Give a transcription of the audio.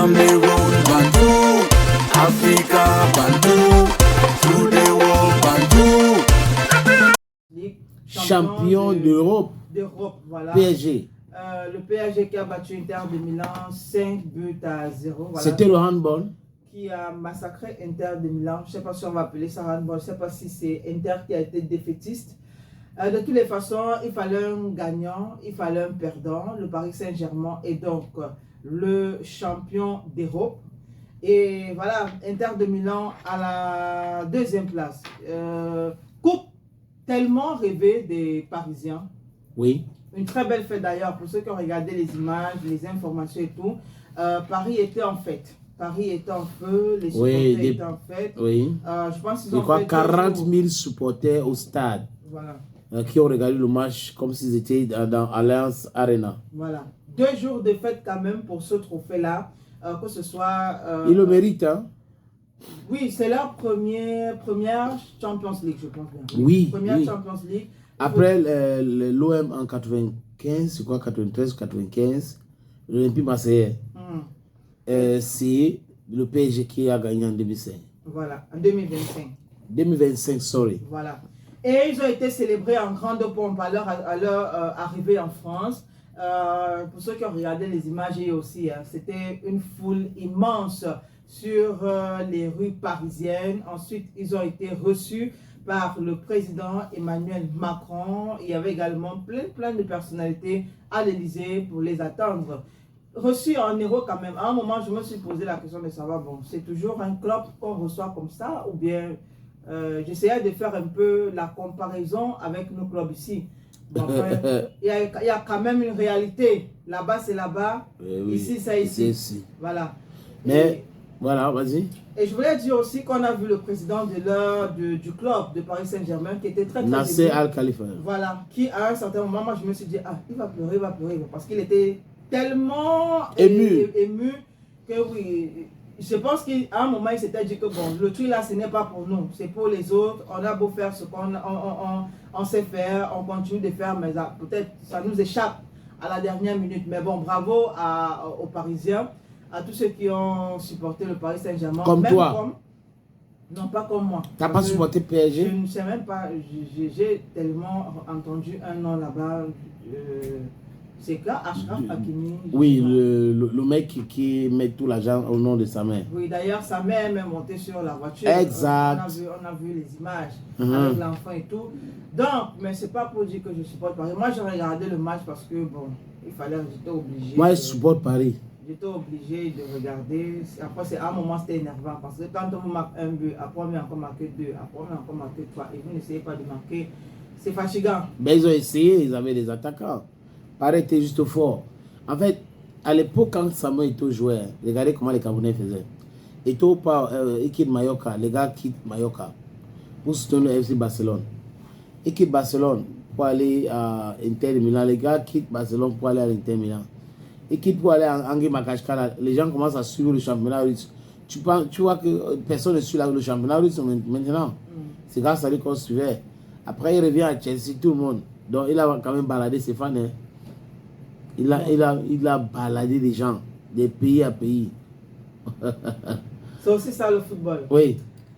Cameroon, Bantou, Africa, Bantou, through the world, Bantou. Champion d'Europe. Voilà. PSG. Le PSG qui a battu Inter de Milan 5-0. Voilà. C'était le handball. Qui a massacré Inter de Milan. Je ne sais pas si on va appeler ça handball. Je ne sais pas si c'est Inter qui a été défaitiste. De toutes les façons, il fallait un gagnant, il fallait un perdant. Le Paris Saint-Germain est donc le champion d'Europe. Et voilà, Inter de Milan à la deuxième place. Coupe tellement rêvée des Parisiens. Oui. Une très belle fête d'ailleurs, pour ceux qui ont regardé les images, les informations et tout. Paris était en fête. Paris était en feu, les supporters étaient en fête. Oui. Je pense qu'ils ont crois fait 40 000 supporters au stade. Voilà. Qui ont regardé le match comme s'ils étaient dans Allianz Arena. Voilà. 2 jours de fête quand même pour ce trophée-là. Que ce soit... Ils le méritent, hein? Oui, c'est leur première Champions League, je pense bien. Oui. Première Champions League. Après l'OM en 95, je crois 93 95, l'Olympique Marseillais. C'est le PSG qui a gagné en 2005. Voilà, en 2025. 2025, sorry. Voilà. Et ils ont été célébrés en grande pompe à leur arrivée en France. Pour ceux qui ont regardé les images aussi, hein, c'était une foule immense sur les rues parisiennes. Ensuite, ils ont été reçus par le président Emmanuel Macron. Il y avait également plein de personnalités à l'Élysée pour les attendre. Reçus en héros quand même. À un moment, je me suis posé la question de savoir, bon, c'est toujours un club qu'on reçoit comme ça ou bien... j'essayais de faire un peu la comparaison avec nos clubs ici. Bon, il y a quand même une réalité. Là-bas, c'est là-bas. Oui, ici, c'est ici. Voilà. Mais, voilà, vas-y. Et je voulais dire aussi qu'on a vu le président du club de Paris Saint-Germain qui était très Nasser Al-Khalifa. Voilà. Qui, à un certain moment, moi, je me suis dit, ah, il va pleurer. Parce qu'il était tellement ému que oui... Je pense qu'à un moment, il s'était dit que bon, le truc là, ce n'est pas pour nous, c'est pour les autres. On a beau faire ce qu'on sait faire, on continue de faire, mais peut-être ça nous échappe à la dernière minute. Mais bon, bravo aux Parisiens, à tous ceux qui ont supporté le Paris Saint-Germain. Comme toi. Non, pas comme moi. Tu n'as pas supporté PSG? Je ne sais même pas, j'ai tellement entendu un nom là-bas. C'est quoi, Achraf Hakimi? Oui, le mec qui met tout l'argent au nom de sa mère. Oui, d'ailleurs, sa mère est monté sur la voiture. Exact. On a vu les images avec l'enfant et tout. Donc, mais c'est pas pour dire que je supporte Paris. Moi, j'ai regardé le match parce que, bon, j'étais obligé. Moi, je supporte Paris. J'étais obligé de regarder. Après, à un moment, c'était énervant parce que quand on marque un but, après, on a encore marqué 2, après, on a encore marqué 3, et vous n'essayez pas de marquer. C'est fatigant. Mais ils ont essayé, ils avaient des attaquants. Paris était juste fort. En fait, à l'époque, quand Samuel Eto'o jouait, regardez comment les Camerounais faisaient. Eto'o part, il quitte Mallorca, les gars quittent Mallorca pour soutenir le FC Barcelone. Il quitte Barcelone pour aller à Inter Milan, les gars quittent Barcelone pour aller à l'Inter Milan. Il quitte pour aller à Angers Makashkala, les gens commencent à suivre le championnat russe. Tu vois que personne ne suit le championnat russe maintenant. C'est grâce à lui qu'on suivait. Après, il revient à Chelsea, tout le monde. Donc, il a quand même baladé ses fans. Hein. Il a baladé des gens, de pays à pays. C'est aussi ça le football. Oui.